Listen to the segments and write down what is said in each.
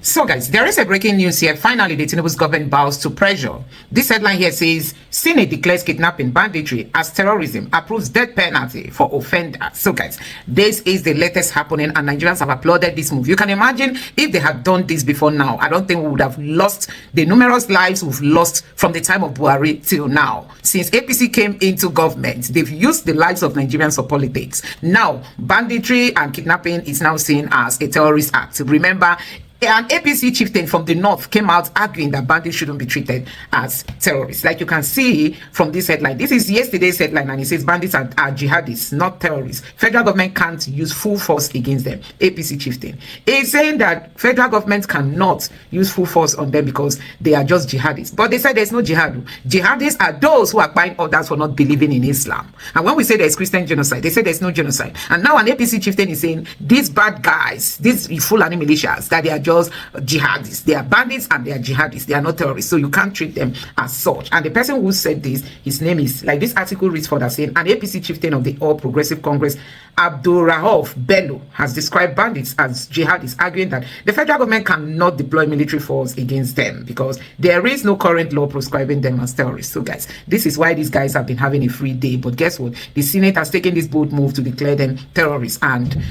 So guys, there is a breaking news here. Finally, the Tinubu's government bows to pressure. This headline here says, Senate declares kidnapping, banditry as terrorism, approves death penalty for offenders. So guys, this is the latest happening and Nigerians have applauded this move. You can imagine if they had done this before now, I don't think we would have lost the numerous lives we've lost from the time of Buhari till now. Since APC came into government, they've used the lives of Nigerians for politics. Now, banditry and kidnapping is now seen as a terrorist act. Remember, an APC chieftain from the north came out arguing that bandits shouldn't be treated as terrorists. Like you can see from this headline, this is yesterday's headline, and it says bandits are jihadists, not terrorists. Federal government can't use full force against them. APC chieftain is saying that federal government cannot use full force on them because they are just jihadists. But they said there's no jihad. Jihadists are those who are buying others for not believing in Islam. And when we say there's Christian genocide, they say there's no genocide. And now an APC chieftain is saying these bad guys, these Fulani militias, that they are just jihadists. They are bandits and they are jihadists. They are not terrorists. So you can't treat them as such. And the person who said this, his name is, like this article reads further saying, an APC chieftain of the All Progressive Congress, Abdul Rauf Bello, has described bandits as jihadists, arguing that the federal government cannot deploy military force against them because there is no current law prescribing them as terrorists. So guys, this is why these guys have been having a free day. But guess what? The Senate has taken this bold move to declare them terrorists, and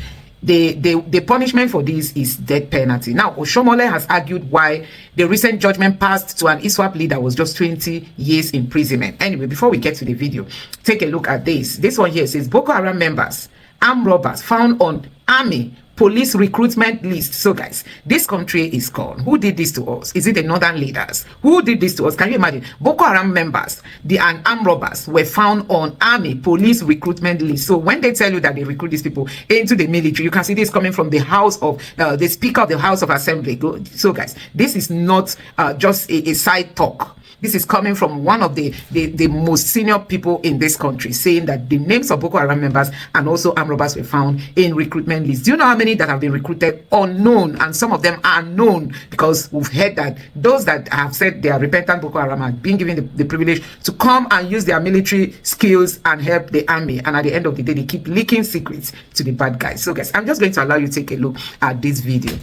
the punishment for this is death penalty. Now, Oshomole has argued why the recent judgment passed to an ISWAP leader was just 20 years imprisonment. Anyway, before we get to the video, take a look at this. This one here says, Boko Haram members, armed robbers found on army police recruitment list. So guys, this country is gone. Who did this to us? Is it the northern leaders? Who did this to us? Can you imagine? Boko Haram members, the armed robbers were found on army police recruitment list. So when they tell you that they recruit these people into the military, you can see this coming from the house of the Speaker of the House of Assembly. So guys, this is not just a side talk. This is coming from one of the most senior people in this country, saying that the names of Boko Haram members and also armed robbers were found in recruitment lists. Do you know how many that have been recruited unknown? And some of them are known because we've heard that those that have said they are repentant Boko Haram are being given the privilege to come and use their military skills and help the army. And at the end of the day, they keep leaking secrets to the bad guys. So guys, I'm just going to allow you to take a look at this video,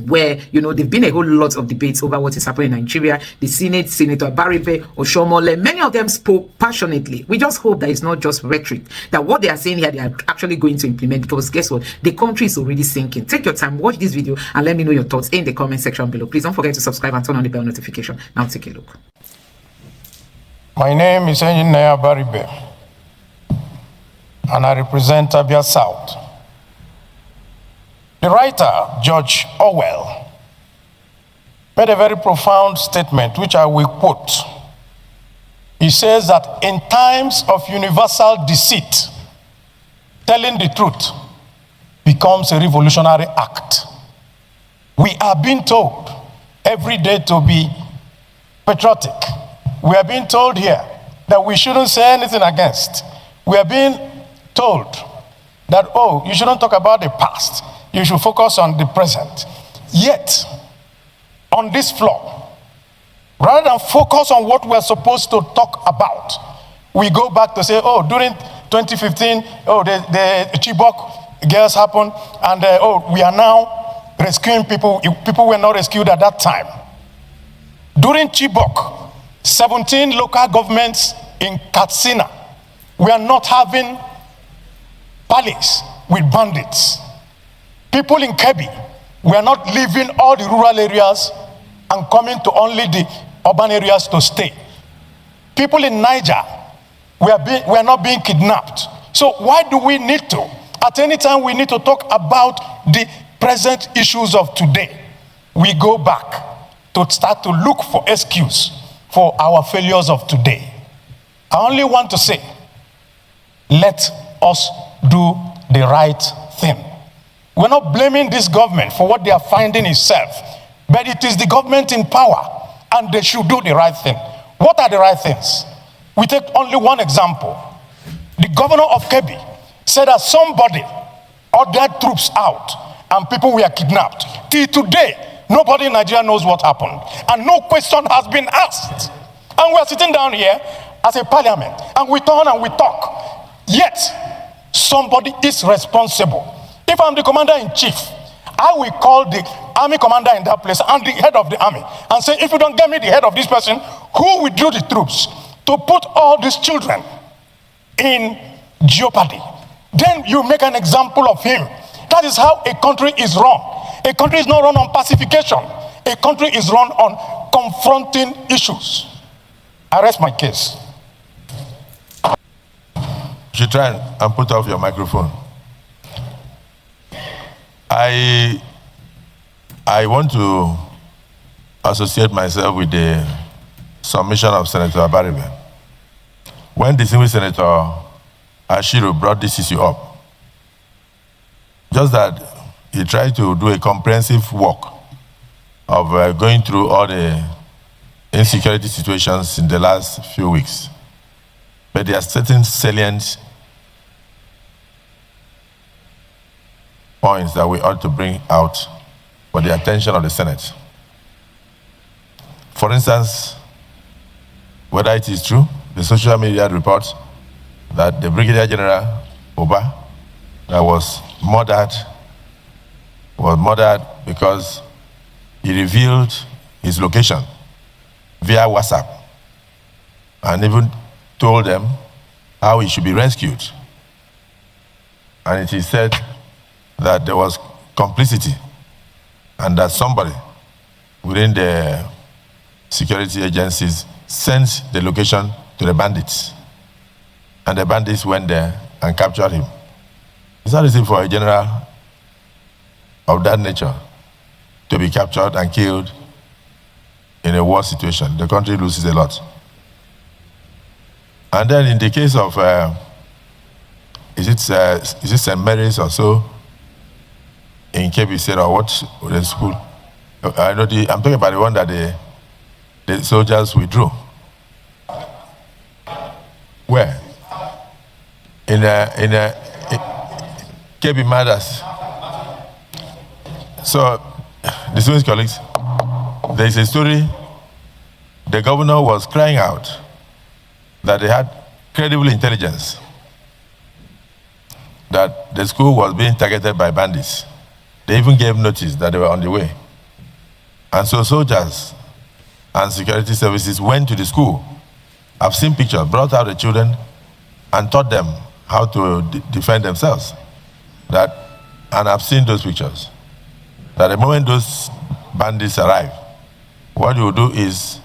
where, you know, there've been a whole lot of debates over what is happening in Nigeria. The Senate, Senator Baribe, Oshomole, many of them spoke passionately. We just hope that it's not just rhetoric, that what they are saying here, they are actually going to implement, because guess what? The country is already sinking. Take your time, watch this video, and let me know your thoughts in the comment section below. Please don't forget to subscribe and turn on the bell notification. Now take a look. My name is nnamdi Baribe, and I represent Abia South. The writer, George Orwell, made a very profound statement, which I will quote. He says that in times of universal deceit, telling the truth becomes a revolutionary act. We are being told every day to be patriotic. We are being told here that we shouldn't say anything against. We are being told that, oh, you shouldn't talk about the past. You should focus on the present. Yet, on this floor, rather than focus on what we're supposed to talk about, we go back to say, oh, during 2015, oh, the Chibok girls happened, and oh, we are now rescuing people. People were not rescued at that time. During Chibok, 17 local governments in Katsina were not having palace with bandits. People in Kebbi were not leaving all the rural areas and coming to only the urban areas to stay. People in Niger were not being kidnapped. So why do we need to? At any time we need to talk about the present issues of today. We go back to start to look for excuse for our failures of today. I only want to say, let us do the right thing. We're not blaming this government for what they are finding itself, but it is the government in power, and they should do the right thing. What are the right things? We take only one example. The governor of Kebbi said that somebody ordered troops out and people were kidnapped. Till today, nobody in Nigeria knows what happened, and no question has been asked. And we're sitting down here as a parliament, and we turn and we talk. Yet, somebody is responsible. If I'm the commander-in-chief, I will call the army commander in that place and the head of the army and say, if you don't get me the head of this person who withdrew the troops to put all these children in jeopardy, then you make an example of him. That is how a country is run. A country is not run on pacification. A country is run on confronting issues. I rest my case. You should try and put off your microphone. I want to associate myself with the submission of Senator Abaribe. When distinguished Senator Ashiru brought this issue up, just that he tried to do a comprehensive work of going through all the insecurity situations in the last few weeks. But there are certain salient points that we ought to bring out for the attention of the Senate. For instance, whether it is true, the social media reports that the Brigadier General Oba that was murdered because he revealed his location via WhatsApp and even told them how he should be rescued. And it is said that there was complicity and that somebody within the security agencies sent the location to the bandits. And the bandits went there and captured him. It's not easy for a general of that nature to be captured and killed in a war situation. The country loses a lot. And then in the case of, is it St. Mary's or so, in Kebbi State or what, the school? I'm talking about the one that the soldiers withdrew. Where? In Kebbi Matters. So, distinguished colleagues, there is a story. The governor was crying out that they had credible intelligence that the school was being targeted by bandits. They even gave notice that they were on the way. And so soldiers and security services went to the school. I've seen pictures, brought out the children and taught them how to defend themselves. And I've seen those pictures. That the moment those bandits arrive, what you do is,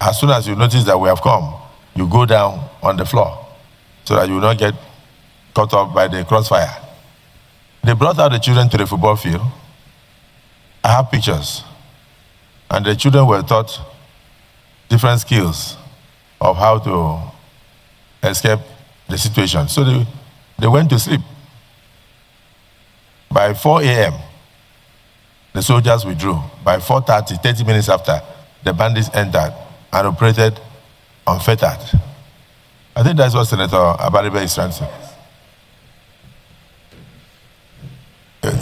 as soon as you notice that we have come, you go down on the floor so that you will not get caught up by the crossfire. They brought out the children to the football field. I have pictures. And the children were taught different skills of how to escape the situation. So they went to sleep. By 4 a.m., the soldiers withdrew. By 4:30, 30 minutes after, the bandits entered and operated unfettered. I think that's what Senator Abaribe is trying to say.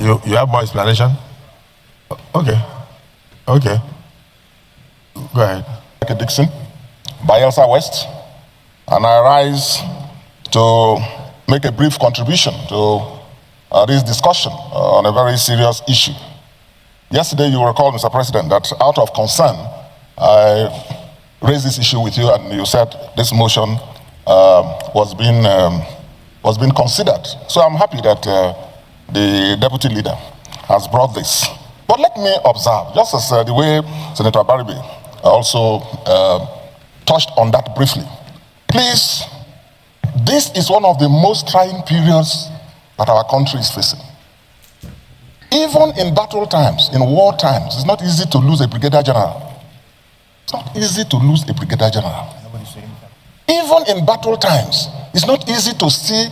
You have more explanation? Okay. Okay. Go ahead. Dixon, Bayelsa West, and I rise to make a brief contribution to this discussion on a very serious issue. Yesterday, you recall, Mr. President, that out of concern, I raised this issue with you, and you said this motion was being considered. So I'm happy that the deputy leader has brought this. But let me observe, just as the way Senator Abaribe also touched on that briefly. Please, this is one of the most trying periods that our country is facing. Even in battle times, in war times, it's not easy to lose a brigadier general. It's not easy to lose a brigadier general. Even in battle times, it's not easy to see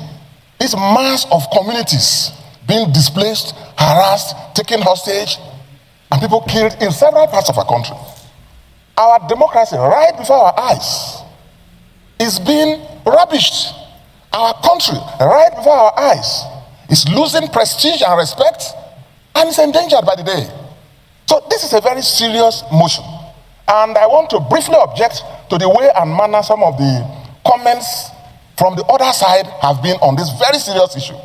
this mass of communities being displaced, harassed, taken hostage, and people killed in several parts of our country. Our democracy, right before our eyes, is being rubbished. Our country, right before our eyes, is losing prestige and respect, and is endangered by the day. So this is a very serious motion. And I want to briefly object to the way and manner some of the comments from the other side have been on this very serious issue.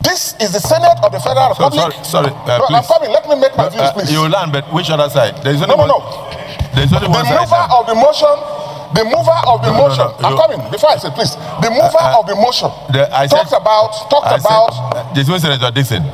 This is the Senate of the Federal Republic. Sorry, no, I'm coming. Let me make my views, please. You land, but which other side? There's only No. There's only one side. The mover of the motion. I'm coming. Before I say, please. The mover of the motion talks about. This one, Senator Dixon.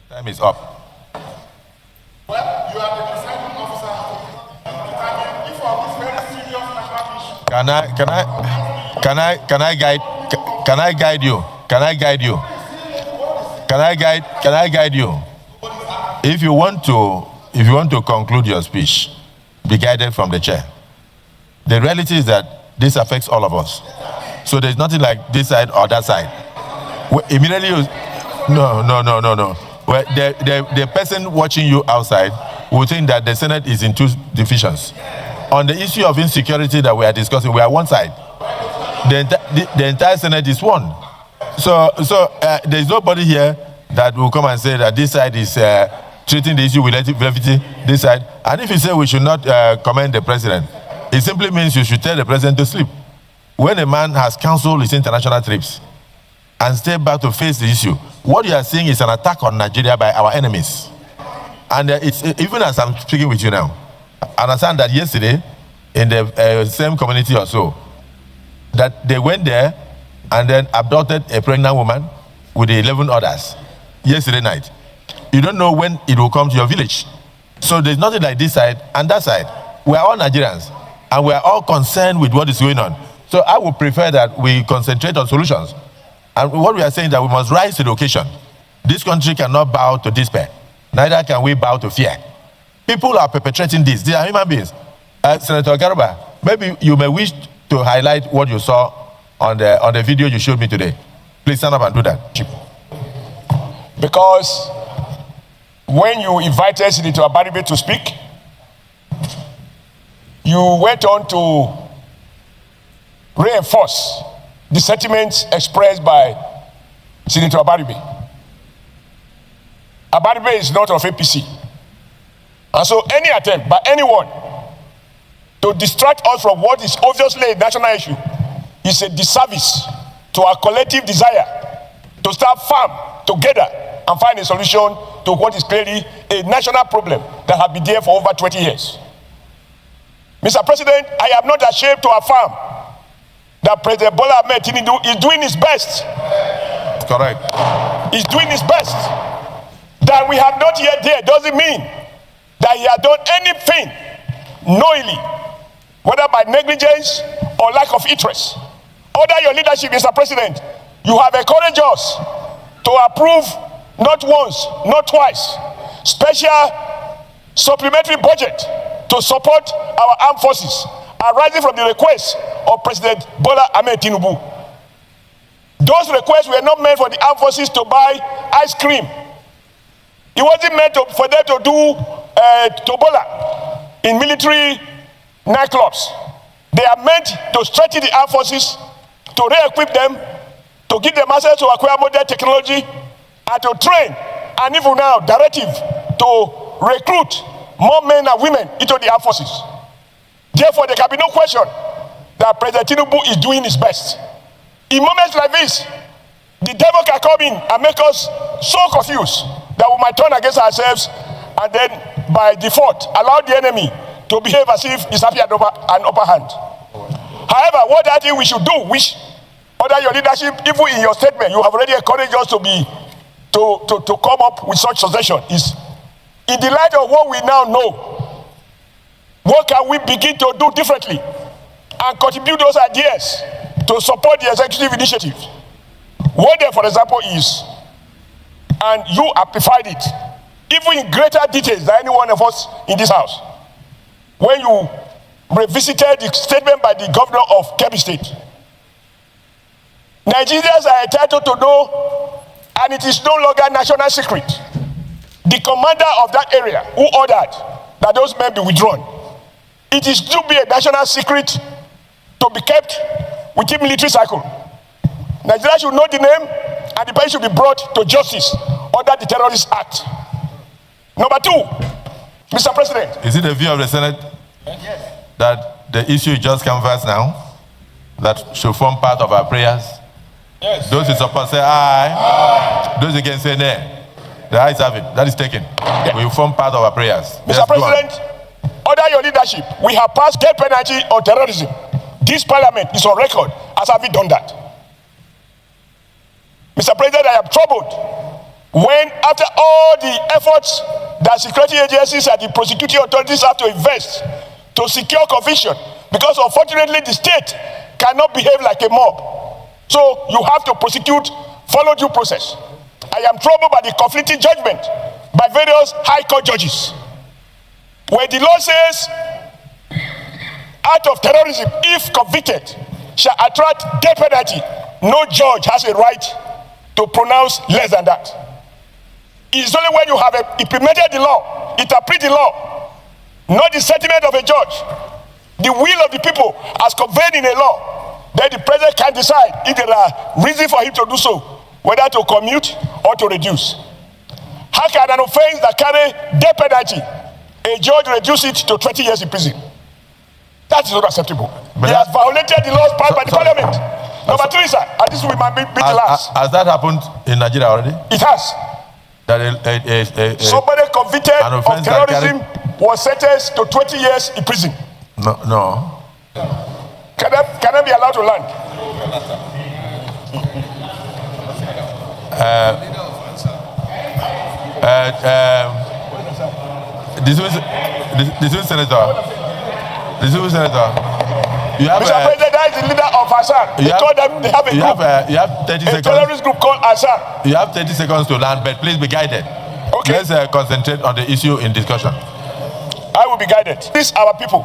Time is up. Well, you are the deciding officer. If on this very serious national issue. Can I guide you? Can I guide you? If you want to conclude your speech, be guided from the chair. The reality is that this affects all of us. So there's nothing like this side or that side. Immediately you, no. Well, the person watching you outside will think that the Senate is in two divisions. On the issue of insecurity that we are discussing, we are one side. The entire Senate is one. So there's nobody here that will come and say that this side is treating the issue with levity, this side. And if you say we should not commend the president, it simply means you should tell the president to sleep. When a man has canceled his international trips and step back to face the issue, what you are seeing is an attack on Nigeria by our enemies. And it's even as I'm speaking with you now, I understand that yesterday in the same community or so, that they went there and then abducted a pregnant woman with 11 others yesterday night. You don't know when it will come to your village. So there's nothing like this side and that side. We are all Nigerians and we are all concerned with what is going on. So I would prefer that we concentrate on solutions. And what we are saying is that we must rise to the occasion. This country cannot bow to despair. Neither can we bow to fear. People are perpetrating this. They are human beings. Senator Garuba, maybe you may wish to highlight what you saw on the video you showed me today. Please stand up and do that. Because when you invited Senator Abaribe to speak, you went on to reinforce the sentiments expressed by Senator Abaribe. Abaribe is not of APC. And so any attempt by anyone to distract us from what is obviously a national issue is a disservice to our collective desire to stand firm together and find a solution to what is clearly a national problem that has been there for over 20 years. Mr. President, I am not ashamed to affirm that President Bola Ahmed Tinubu is doing his best. Correct. He's doing his best. That we have not yet there doesn't mean that he has done anything knowingly, whether by negligence or lack of interest. Under your leadership, Mr. President, you have encouraged us to approve not once, not twice, special supplementary budget to support our armed forces, arising from the request of President Bola Ahmed Tinubu. Those requests were not meant for the armed forces to buy ice cream. It wasn't meant for them to do tobola in military nightclubs. They are meant to strengthen the armed forces, to re-equip them, to give them access to acquire modern technology, and to train and even now directive to recruit more men and women into the armed forces. Therefore, there can be no question that President Tinubu is doing his best. In moments like this, the devil can come in and make us so confused that we might turn against ourselves and then, by default, allow the enemy to behave as if he's having an upper hand. However, what I think we should do, which under your leadership, even in your statement, you have already encouraged us to come up with such suggestion, is in the light of what we now know, what can we begin to do differently and contribute those ideas to support the executive initiative? One there, for example, is, and you amplified it, even in greater details than any one of us in this house, when you revisited the statement by the governor of Kebbi State. Nigerians are entitled to know, and it is no longer national secret, the commander of that area who ordered that those men be withdrawn. It is to be a national secret to be kept within military cycle. Nigeria should know the name, and the person should be brought to justice under the Terrorist Act. Number two, Mr. President. Is it the view of the Senate that the issue just canvassed now, that should form part of our prayers? Yes. Those who support say aye. Those against say nay. The ayes have it. That is taken. We will form part of our prayers. Mr. President, under your leadership, we have passed death penalty on terrorism. This parliament is on record as having done that. Mr. President, I am troubled when, after all the efforts that security agencies and the prosecuting authorities have to invest to secure conviction, because unfortunately the state cannot behave like a mob. So you have to prosecute, follow due process. I am troubled by the conflicting judgment by various high court judges, where the law says act of terrorism, if convicted, shall attract death penalty. No judge has a right to pronounce less than that. It is only when you have implemented the law, interpret the law, not the sentiment of a judge, the will of the people as conveyed in a law, then the president can decide if there are reasons for him to do so, whether to commute or to reduce. How can an offense that carry death penalty, a judge reduce it to 20 years in prison? That is not acceptable. He has violated the laws passed by the parliament. Number three, sir, and this will be the last. Has that happened in Nigeria already? It has. That somebody convicted of terrorism was sentenced to 20 years in prison. No. Can I be allowed to land? This Senator. You have Mr. President, that is the leader of Assad. They have a group. You have 30 seconds. A terrorist group called Assad. You have 30 seconds to land, but please be guided. Okay. Let's concentrate on the issue in discussion. I will be guided. These are our people.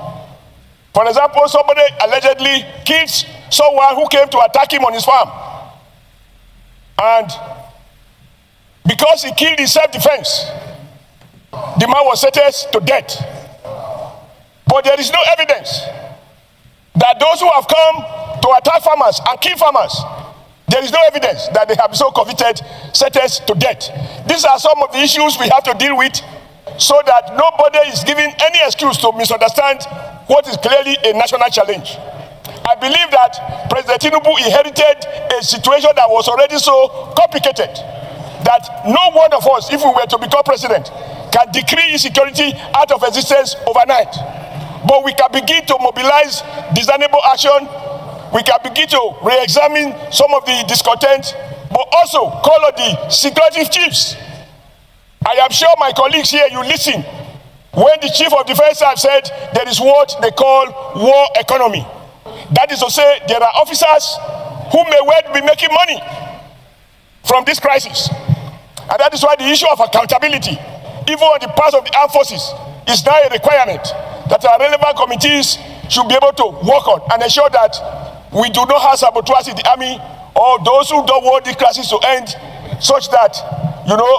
For example, somebody allegedly kills someone who came to attack him on his farm. And because he killed in self-defense, the man was sentenced to death. But there is no evidence that those who have come to attack farmers and kill farmers, there is no evidence that they have been so convicted, sentenced to death. These are some of the issues we have to deal with so that nobody is given any excuse to misunderstand what is clearly a national challenge. I believe that President Tinubu inherited a situation that was already so complicated that no one of us, if we were to become president, can decree insecurity out of existence overnight. But we can begin to mobilize discernible action. We can begin to re-examine some of the discontent, but also call on the security chiefs. I am sure my colleagues here, you listen when the chief of defense staff said there is what they call war economy. That is to say, there are officers who may well be making money from this crisis. And that is why the issue of accountability, even on the part of the armed forces, is now a requirement that our relevant committees should be able to work on and ensure that we do not have sabotage in the army or those who don't want this crisis to end, such that,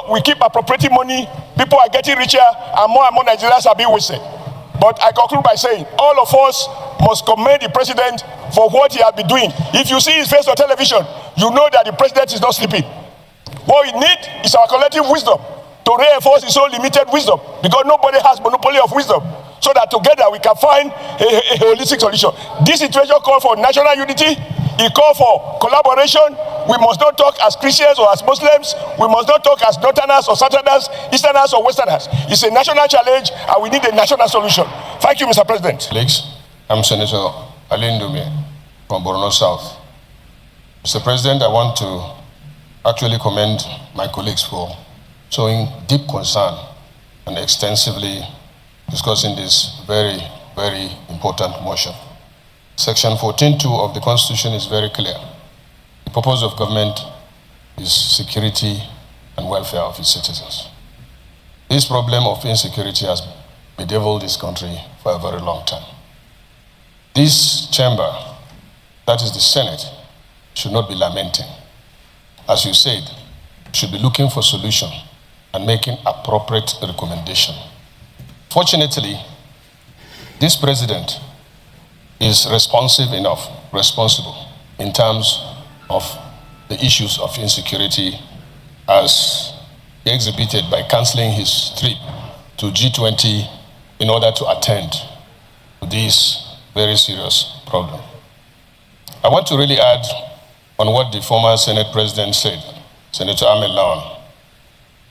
we keep appropriating money, people are getting richer, and more Nigerians are being wasted. But I conclude by saying, all of us must commend the president for what he has been doing. If you see his face on television, you know that the president is not sleeping. What we need is our collective wisdom to reinforce his own limited wisdom, because nobody has monopoly of wisdom, so that together we can find a holistic solution. This situation calls for national unity. It calls for collaboration. We must not talk as Christians or as Muslims. We must not talk as Northerners or Southerners, Easterners or Westerners. It's a national challenge, and we need a national solution. Thank you, Mr. President. Colleagues, I'm Senator Alindume from Borno South. Mr. President, I want to actually commend my colleagues for showing deep concern and extensively discussing this very, very important motion. Section 14.2 of the Constitution is very clear. The purpose of government is security and welfare of its citizens. This problem of insecurity has bedeviled this country for a very long time. This chamber, that is the Senate, should not be lamenting. As you said, should be looking for solution and making appropriate recommendation. Fortunately, this president is responsible in terms of the issues of insecurity, as exhibited by canceling his trip to G20 in order to attend to this very serious problem. I want to really add on what the former Senate President said, Senator Ahmed Lawan,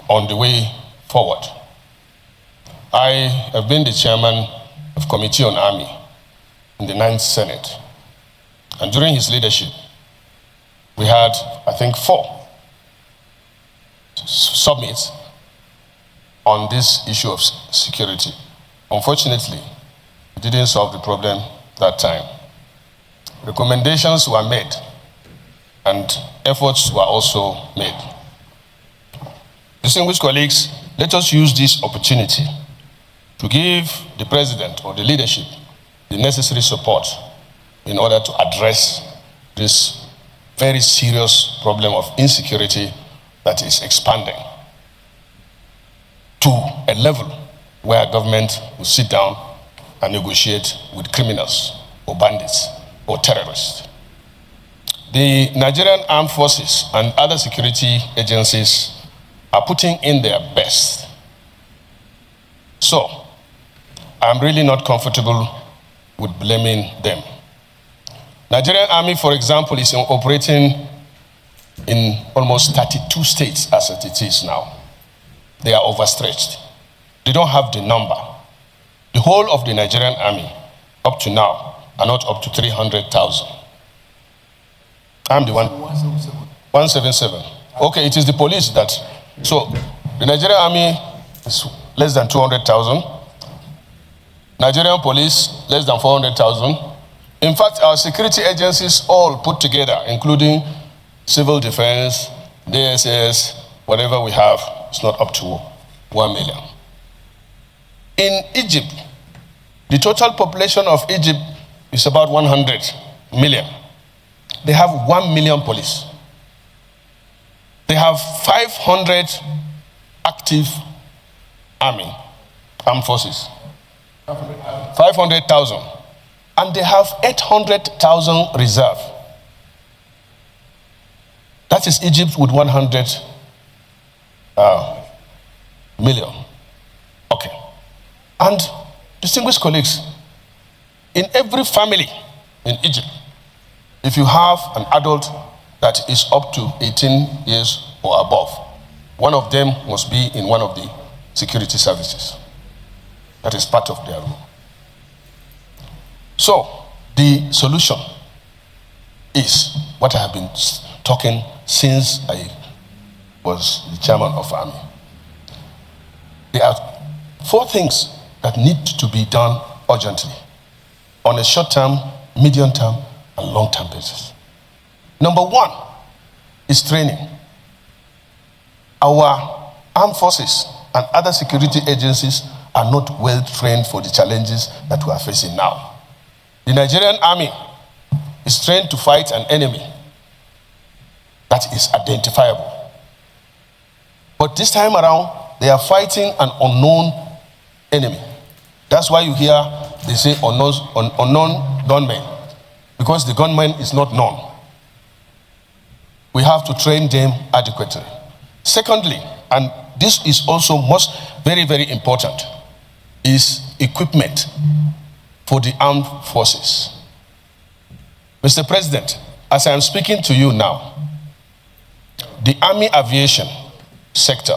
on the way forward. I have been the chairman of Committee on Army in the 9th Senate. And during his leadership, we had, I think, 4 summits on this issue of security. Unfortunately, it didn't solve the problem that time. Recommendations were made and efforts were also made. Distinguished colleagues, let us use this opportunity to give the president or the leadership the necessary support in order to address this very serious problem of insecurity that is expanding to a level where government will sit down and negotiate with criminals or bandits or terrorists. The Nigerian Armed Forces and other security agencies are putting in their best. So, I'm really not comfortable with blaming them. Nigerian Army, for example, is operating in almost 32 states as it is now. They are overstretched. They don't have the number. The whole of the Nigerian Army, up to now, are not up to 300,000. I'm the one. 177. Okay, it is the police that. So, the Nigerian Army is less than 200,000. Nigerian police, less than 400,000. In fact, our security agencies all put together, including civil defense, DSS, whatever we have, it's not up to 1 million. In Egypt, the total population of Egypt is about 100 million. They have 1 million police. They have 500 active armed forces. 500,000. And they have 800,000 reserve. That is Egypt with 100 million. Okay. And distinguished colleagues, in every family in Egypt, if you have an adult that is up to 18 years or above, one of them must be in one of the security services. That is part of their rule. So, the solution is what I have been talking since I was the chairman of Army. There are 4 things that need to be done urgently on a short-term, medium-term, and long-term basis. Number 1 is training. Our armed forces and other security agencies are not well trained for the challenges that we are facing now. The Nigerian Army is trained to fight an enemy that is identifiable. But this time around, they are fighting an unknown enemy. That's why you hear they say unknown gunmen, because the gunman is not known. We have to train them adequately. Secondly, and this is also very, very important, is equipment for the armed forces. Mr. President, as I am speaking to you now, the Army aviation sector,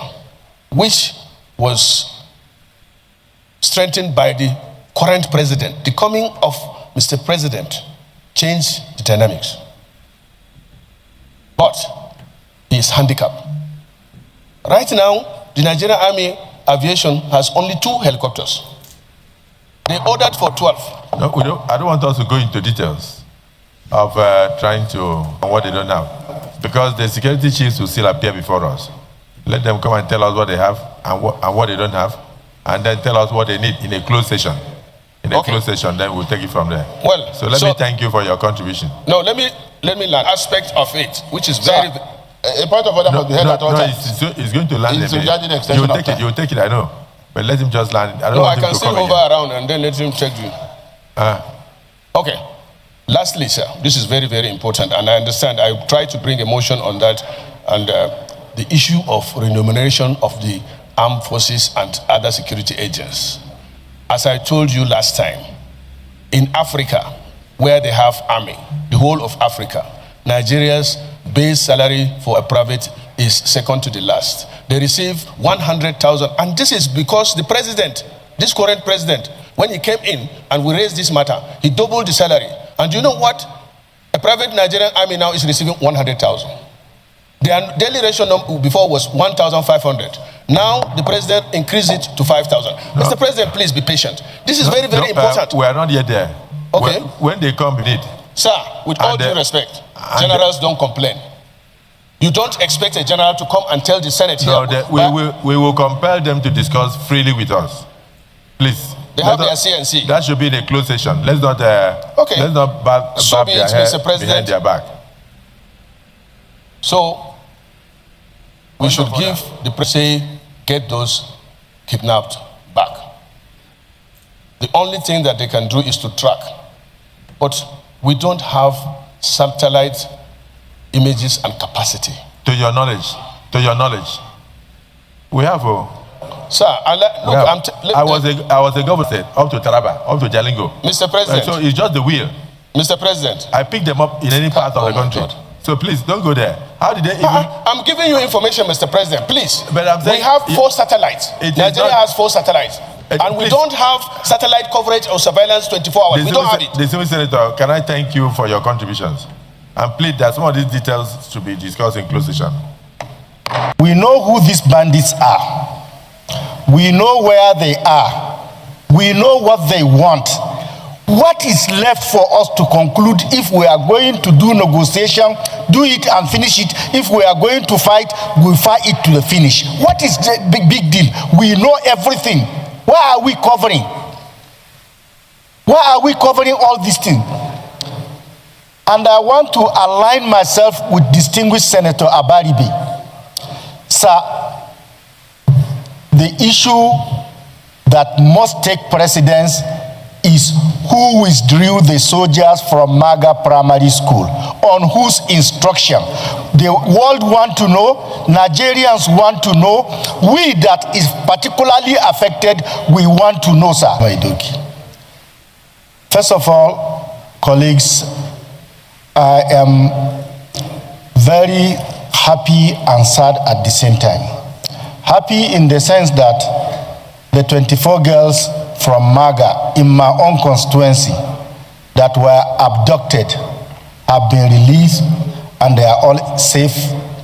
which was strengthened by the current president, the coming of Mr. President changed the dynamics. But he is handicapped. Right now, the Nigerian Army aviation has only 2 helicopters. They ordered for 12. No, I don't want us to go into details of trying to on what they don't have, because the security chiefs will still appear before us. Let them come and tell us what they have and what they don't have, and then tell us what they need in a closed session. In a closed session, then we'll take it from there. Well, so let me thank you for your contribution. No, let me learn aspect of it, which is very. A point of order must be held at all times. It's going to land. It's regarding the extension of time. You'll take it, I know. But let him just land. I can still move around and then let him check you. Okay. Lastly, sir, this is very, very important, and I understand. I try to bring a motion on that, and the issue of remuneration of the armed forces and other security agents. As I told you last time, in Africa, where they have army, the whole of Africa, Nigeria's base salary for a private is second to the last. They receive 100,000, and this is because the president, this current president, when he came in and we raised this matter, he doubled the salary. And you know what? A private Nigerian army now is receiving 100,000. Their daily ration before was 1,500. Now the president increased it to 5,000. No. Mr. President, please be patient. This is very, very important. We are not yet there. Okay. When they come, we need. Sir, with all due respect, generals don't complain. You don't expect a general to come and tell the Senate here. We will compel them to discuss freely with us. Please. They have their CNC. That should be in a closed session. Let's not let's not bab their head behind their back. So we should give the president, get those kidnapped back. The only thing that they can do is to track. But we don't have satellite images and capacity. To your knowledge, we have sir, I was a governor up to Taraba, up to Jalingo. Mr. President. So it's just the wheel. Mr. President. I picked them up in any part of the country. So please, don't go there. How did they even... I'm giving you information, Mr. President, please. But I'm saying, we have 4 satellites. Nigeria has 4 satellites. And we don't have satellite coverage or surveillance 24 hours. We don't have it. The Civil Senator, can I thank you for your contributions? And please, that some of these details should be discussed in closed session. We know who these bandits are. We know where they are. We know what they want. What is left for us to conclude? If we are going to do negotiation, do it and finish it. If we are going to fight, we fight it to the finish. What is the big deal? We know everything. Why are we covering? Why are we covering all these things? And I want to align myself with distinguished Senator Abaribe. Sir, the issue that must take precedence is who withdrew the soldiers from Maga Primary School, on whose instruction. The world want to know, Nigerians want to know, we that is particularly affected, we want to know, sir. First of all, colleagues, I am very happy and sad at the same time. Happy in the sense that the 24 girls from Maga in my own constituency that were abducted have been released and they are all safe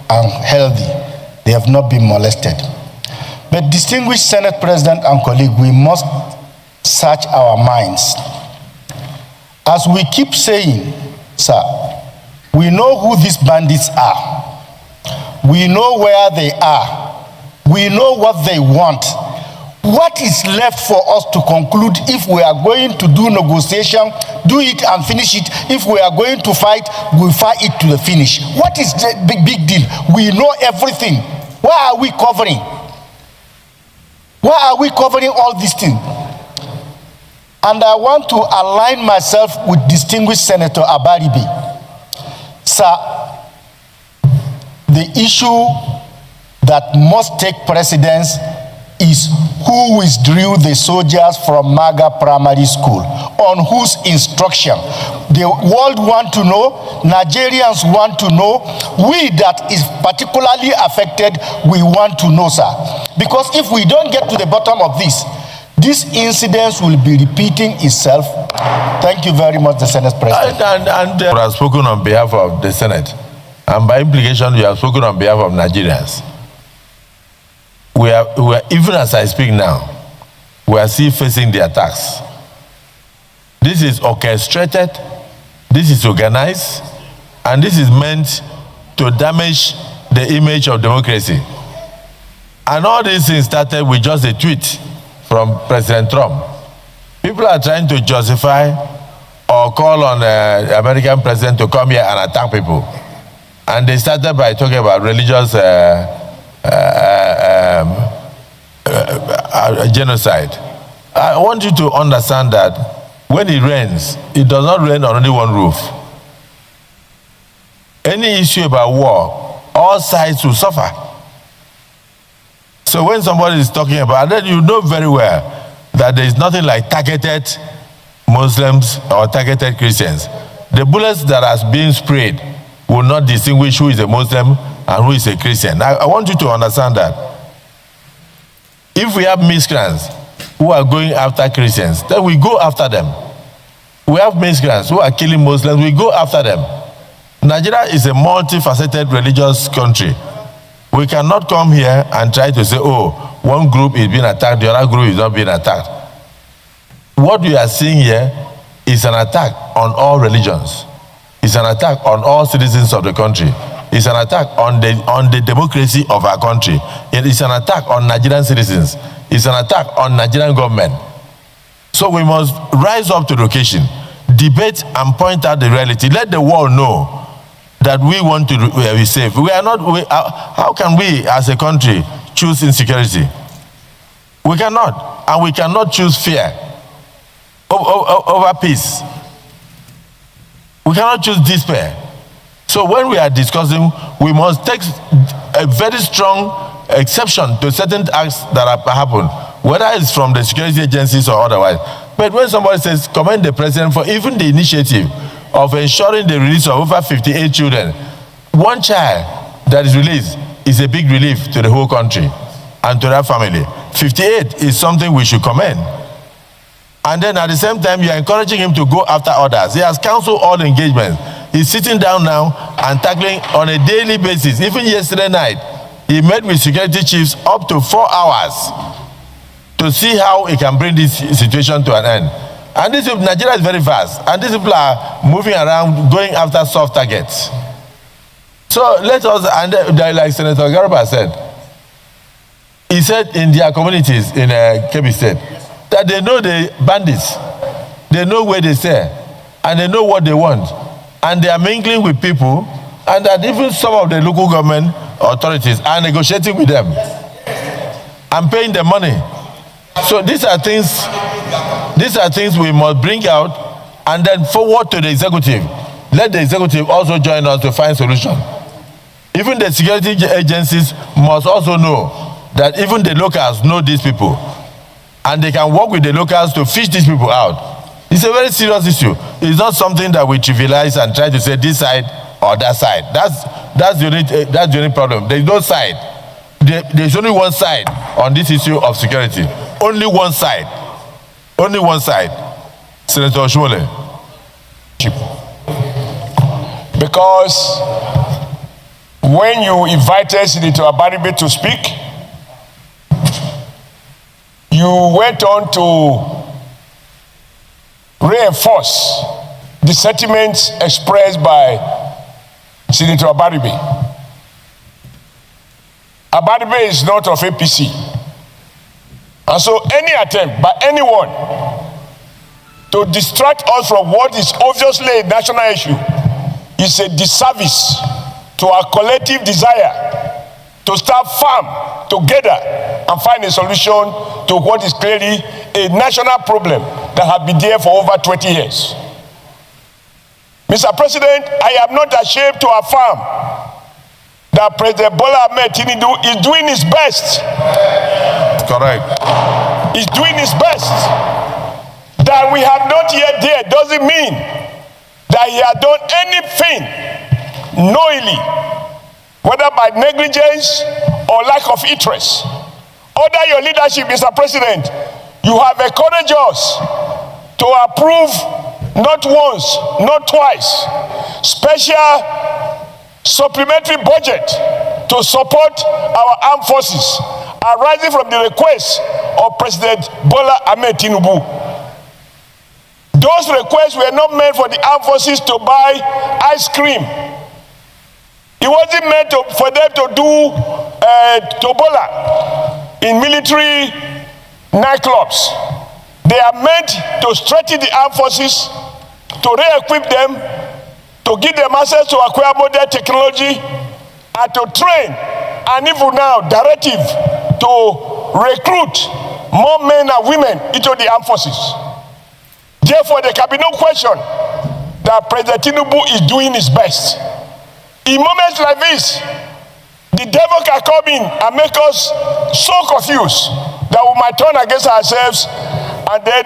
and healthy. They have not been molested. But distinguished Senate President and colleague, we must search our minds. As we keep saying, sir, we know who these bandits are. We know where they are. We know what they want. What is left for us to conclude? If we are going to do negotiation, do it and finish it. If we are going to fight, we fight it to the finish. What is the big deal? We know everything. Why are we covering? Why are we covering all these things? And I want to align myself with distinguished Senator Abaribe. Sir, the issue that must take precedence is who withdrew the soldiers from Maga Primary School, on whose instruction. The world want to know, Nigerians want to know, we that is particularly affected, we want to know, sir. Because if we don't get to the bottom of this incident will be repeating itself. Thank you very much, the Senate President. And you have spoken on behalf of the Senate, and by implication, you have spoken on behalf of Nigerians. We are, even as I speak now, we are still facing the attacks. This is orchestrated, this is organized, and this is meant to damage the image of democracy. And all these things started with just a tweet from President Trump. People are trying to justify or call on the American president to come here and attack people. And they started by talking about religious genocide. I want you to understand that when it rains, it does not rain on only one roof. Any issue about war, all sides will suffer. So when somebody is talking about it, you know very well that there is nothing like targeted Muslims or targeted Christians. The bullets that are being sprayed will not distinguish who is a Muslim and who is a Christian. I want you to understand that. If we have miscreants who are going after Christians, then we go after them. We have miscreants who are killing Muslims, we go after them. Nigeria is a multifaceted religious country. We cannot come here and try to say, oh, one group is being attacked, the other group is not being attacked. What we are seeing here is an attack on all religions. It's an attack on all citizens of the country. It's an attack on the democracy of our country. It is an attack on Nigerian citizens. It's an attack on Nigerian government. So we must rise up to the occasion, debate and point out the reality. Let the world know that we want to be safe. We are not. How can we, as a country, choose insecurity? We cannot, and we cannot choose fear over peace. We cannot choose despair. So when we are discussing, we must take a very strong exception to certain acts that have happened, whether it's from the security agencies or otherwise. But when somebody says, commend the president for even the initiative of ensuring the release of over 58 children, one child that is released is a big relief to the whole country and to that family. 58 is something we should commend. And then at the same time, you are encouraging him to go after others. He has counseled all engagements. He's sitting down now and tackling on a daily basis. Even yesterday night, he met with security chiefs up to 4 hours to see how he can bring this situation to an end. And this Nigeria is very fast, and these people are moving around, going after soft targets. So let us, and like Senator Garba said, he said in their communities in Kebbi State, that they know the bandits, they know where they stay, and they know what they want. And they are mingling with people, and that even some of the local government authorities are negotiating with them and paying them money. So these are things we must bring out and then forward to the executive. Let the executive also join us to find solution. Even the security agencies must also know that even the locals know these people, and they can work with the locals to fish these people out. It's a very serious issue. It's not something that we trivialize and try to say this side or that side. That's the only problem. There's no side. There's only one side on this issue of security. Only one side. Only one side. Senator Oshwole. Because when you invited Senator Abaribe to speak, you went on to reinforce the sentiments expressed by Senator Abaribe. Abaribe is not of APC. And so any attempt by anyone to distract us from what is obviously a national issue is a disservice to our collective desire to stand firm together and find a solution to what is clearly a national problem that has been there for over 20 years. Mr. President, I am not ashamed to affirm that President Bola Ahmed Tinubu is doing his best. Correct. He's doing his best. That we have not yet there doesn't mean that he has done anything knowingly, whether by negligence or lack of interest. Under your leadership, Mr. President, you have encouraged us to approve not once, not twice, special supplementary budget to support our armed forces, arising from the request of President Bola Ahmed Tinubu. Those requests were not meant for the armed forces to buy ice cream. It wasn't meant for them to do tobola in military nightclubs. They are meant to strengthen the armed forces, to re-equip them, to give them access to acquire modern technology, and to train, and even now, directive to recruit more men and women into the armed forces. Therefore, there can be no question that President Tinubu is doing his best. In moments like this, the devil can come in and make us so confused that we might turn against ourselves and then,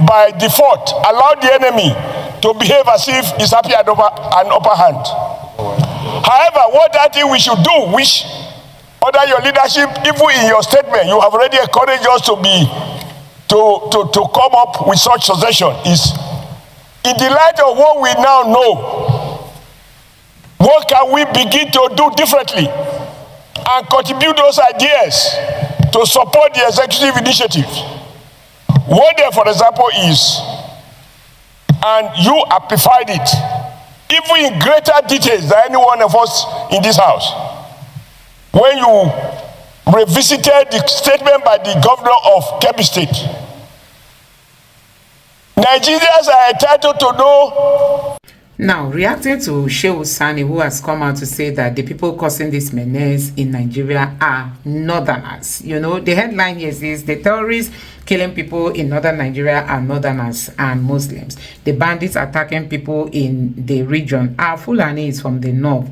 by default, allow the enemy to behave as if he's happy at an upper hand. However, what I think we should do, which under your leadership, even in your statement, you have already encouraged us to come up with such suggestion, is in the light of what we now know, what can we begin to do differently and contribute those ideas to support the executive initiatives? One there, for example, is, and you amplified it, even in greater details than any one of us in this house, when you revisited the statement by the governor of Kebbi State. Nigerians are entitled to know. Now, reacting to Shehu Sani, who has come out to say that the people causing this menace in Nigeria are northerners. You know, the headline here is the terrorists killing people in northern Nigeria are northerners and Muslims. The bandits attacking people in the region are Fulanis from the north.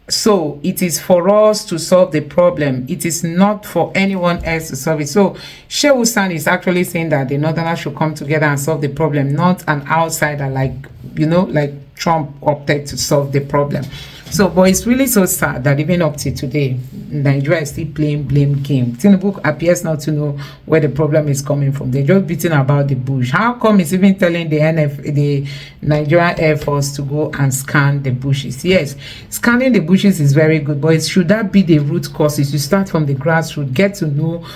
So it is for us to solve the problem. It is not for anyone else to solve it. So Shehu Sani is actually saying that the northerners should come together and solve the problem, not an outsider like, you know, like Trump opted to solve the problem. So, but it's really so sad that even up to today, Nigeria is still playing blame game. Tinubu appears not to know where the problem is coming from. They're just beating about the bush. How come it's even telling the Nigerian Air Force to go and scan the bushes? Yes, scanning the bushes is very good, but should that be the root causes? You start from the grassroots, get to know.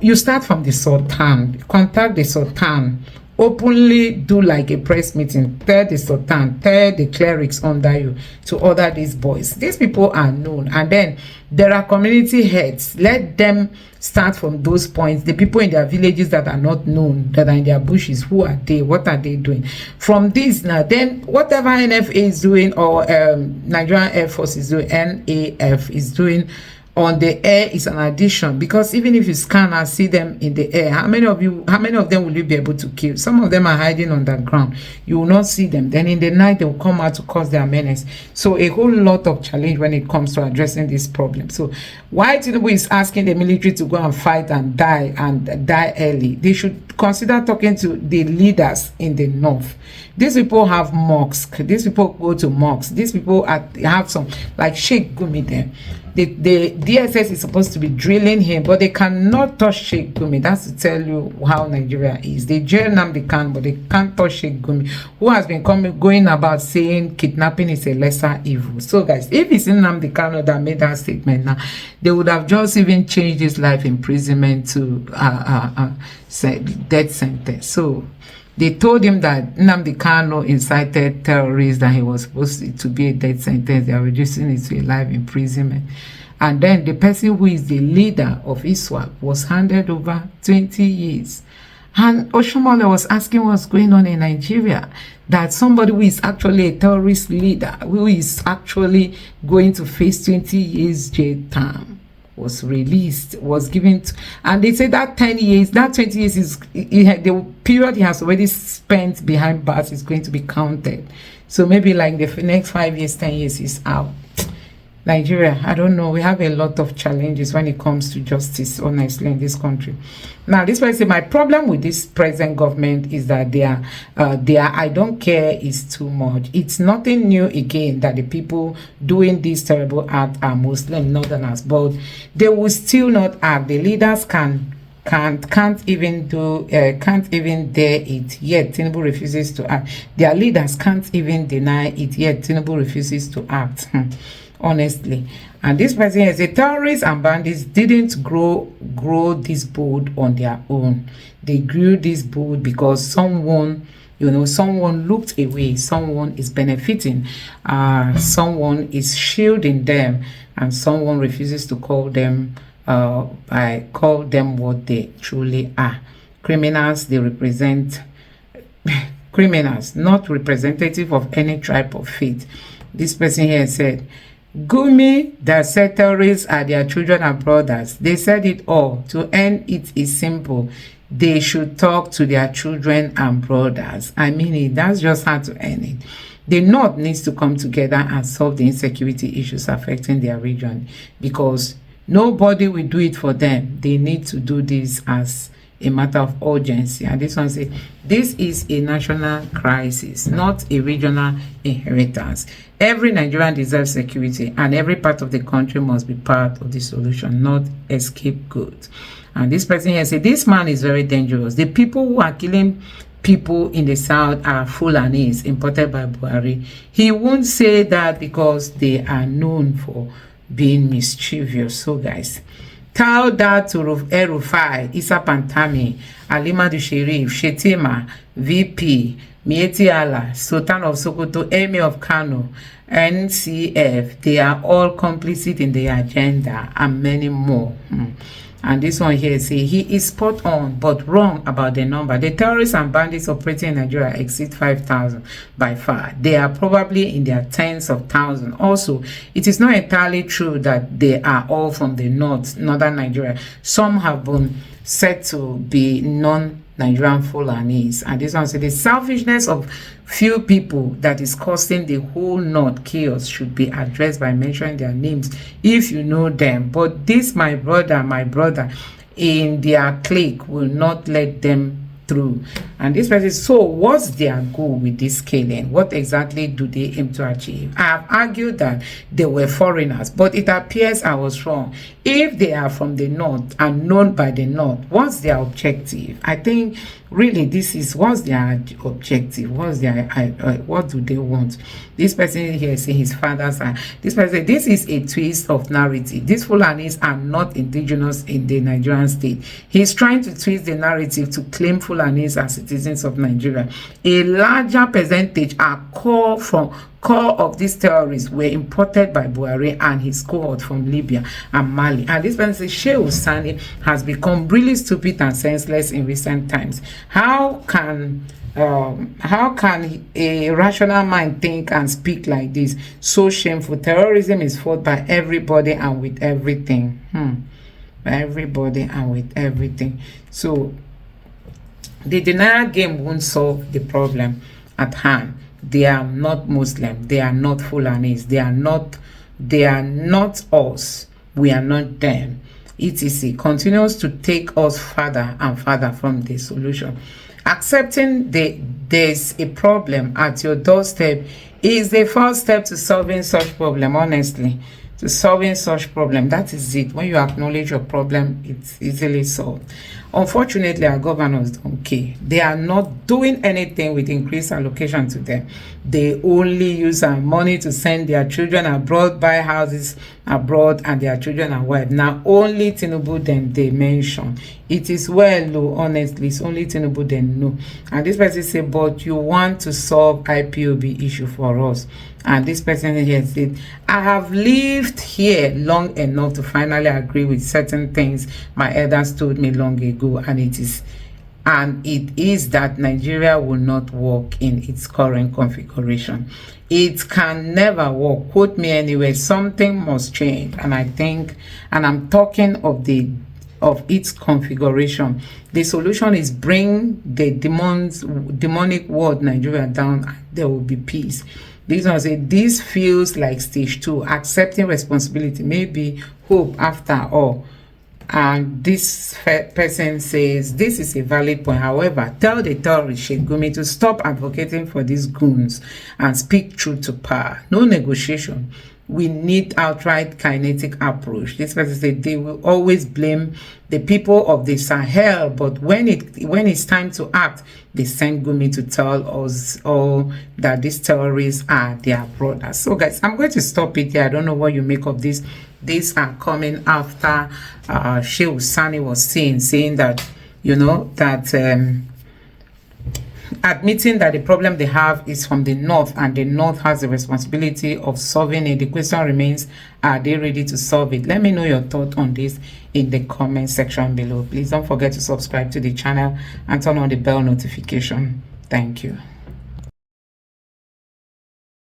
You start from the Sultan, contact the Sultan. Openly do like a press meeting, tell the Sultan, tell the clerics under you to order these boys. These people are known, and then there are community heads. Let them start from those points. The people in their villages that are not known, that are in their bushes, who are they? What are they doing? From this now, then whatever NFA is doing or Nigerian Air Force is doing, NAF is doing on the air is an addition, because even if you scan and see them in the air, how many of them will you be able to kill? Some of them are hiding underground. You will not see them. Then in the night they will come out to cause their menace. So a whole lot of challenge when it comes to addressing this problem. So why Tinubu is asking the military to go and fight and die early, they should consider talking to the leaders in the north. These people have mosques. These people go to mosques. These people have some, like Sheikh Gumi there. The DSS is supposed to be drilling him, but they cannot touch Sheikh Gumi. That's to tell you how Nigeria is. They jail nnamdi, but they can't touch Sheikh Gumi, who has been going about saying kidnapping is a lesser evil. So guys, if it's nnamdi that made that statement now, they would have just even changed his life imprisonment to death sentence. So they told him that nnamdi incited terrorists, that he was supposed to be a death sentence. They are reducing it to a life imprisonment. And then the person who is the leader of ISWAP was handed over 20 years. And Oshomole was asking what's going on in Nigeria, that somebody who is actually a terrorist leader, who is actually going to face 20 years jail term, was released, was given to, and they say that 10 years, that 20 years is the period he has already spent behind bars is going to be counted. So maybe like the next 5 years, 10 years is out. Nigeria, I don't know, we have a lot of challenges when it comes to justice, honestly, in this country. Now, this person, my problem with this present government is that their I don't care is too much. It's nothing new again that the people doing this terrible act are Muslim northerners, but they will still not act. The leaders can't even dare it, yet Tinubu refuses to act. Their leaders can't even deny it, yet Tinubu refuses to act. Honestly. And this person is a terrorist, and bandits didn't grow this bold on their own. They grew this bold because someone looked away, someone is benefiting, someone is shielding them, and someone refuses to call them what they truly are. Criminals. They represent criminals, not representative of any tribe or faith. This person here said, Gumi that said terrorists are their children and brothers. They said it all. To end it is simple. They should talk to their children and brothers. I mean, that's just how to end it. The North needs to come together and solve the insecurity issues affecting their region, because nobody will do it for them. They need to do this as a matter of urgency. And this one says, this is a national crisis, not a regional inheritance. Every Nigerian deserves security, and every part of the country must be part of the solution, not a scapegoat. And this person here said, this man is very dangerous. The people who are killing people in the south are Fulanis imported by Buhari. He won't say that because they are known for being mischievous. So guys, tell that to El-Rufai, Issa Pantami, Alimadu Sherif, Shetima, VP, Mieti Allah, Sultan of Sokoto, Emir of Kanu, NCF. They are all complicit in the agenda and many more. And this one here say he is spot on but wrong about the number. The terrorists and bandits operating in Nigeria exceed 5,000 by far. They are probably in their tens of thousands. Also, it is not entirely true that they are all from the northern Nigeria. Some have been said to be non-Nigerian Fulanis. And this one says the selfishness of few people that is causing the whole North chaos should be addressed by mentioning their names if you know them. But this my brother in their clique will not let them through. And this person, so what's their goal with this killing? What exactly do they aim to achieve? I have argued that they were foreigners, but it appears I was wrong. If they are from the North and known by the North, what's their objective? I think really this is what's their objective, what's their what do they want? This person here say his fathers are, this person, this is a twist of narrative. These Fulanis are not indigenous in the Nigerian state. He's trying to twist the narrative to claim Fulanis as citizens of Nigeria. A larger percentage are core of these terrorists were imported by Buhari and his cohort from Libya and Mali. And this person says Shehu Sani has become really stupid and senseless in recent times. How can a rational mind think and speak like this? So shameful. Terrorism is fought by everybody and with everything. By everybody and with everything. So the denial game won't solve the problem at hand. They are not Muslim. They are not Fulanis. They are not us. We are not them. ETC continues to take us further and further from the solution. Accepting there's a problem at your doorstep is the first step to solving such problem, honestly. To solving such problem, that is it. When you acknowledge your problem, it's easily solved. Unfortunately, our governors don't care. They are not doing anything with increased allocation to them. They only use our money to send their children abroad, buy houses abroad, and their children and wives. Now, only Tinubu then they mention. It is well, though, honestly, it's only Tinubu then know. And this person say, but you want to solve IPOB issue for us. And this person here said, I have lived here long enough to finally agree with certain things my elders told me long ago, and it is that Nigeria will not work in its current configuration. It can never work. Quote me anyway, something must change. And I think, and I'm talking of the of its configuration. The solution is bring the demonic world Nigeria down, and there will be peace. This one say this feels like stage 2, accepting responsibility, maybe hope after all. And this person says this is a valid point. However, tell the terrorist Sheikh Gumi to stop advocating for these goons and speak truth to power. No negotiation. We need outright kinetic approach. This person said they will always blame the people of the Sahel, but when it's time to act, they send Gumi to tell us all that these terrorists are their brothers. So guys, I'm going to stop it here. I don't know what you make of this. These are coming after Sheikh Sani was saying that, you know, that admitting that the problem they have is from the north, and the north has the responsibility of solving it. The question remains, are they ready to solve it? Let me know your thought on this in the comment section below. Please don't forget to subscribe to the channel and turn on the bell notification. Thank you.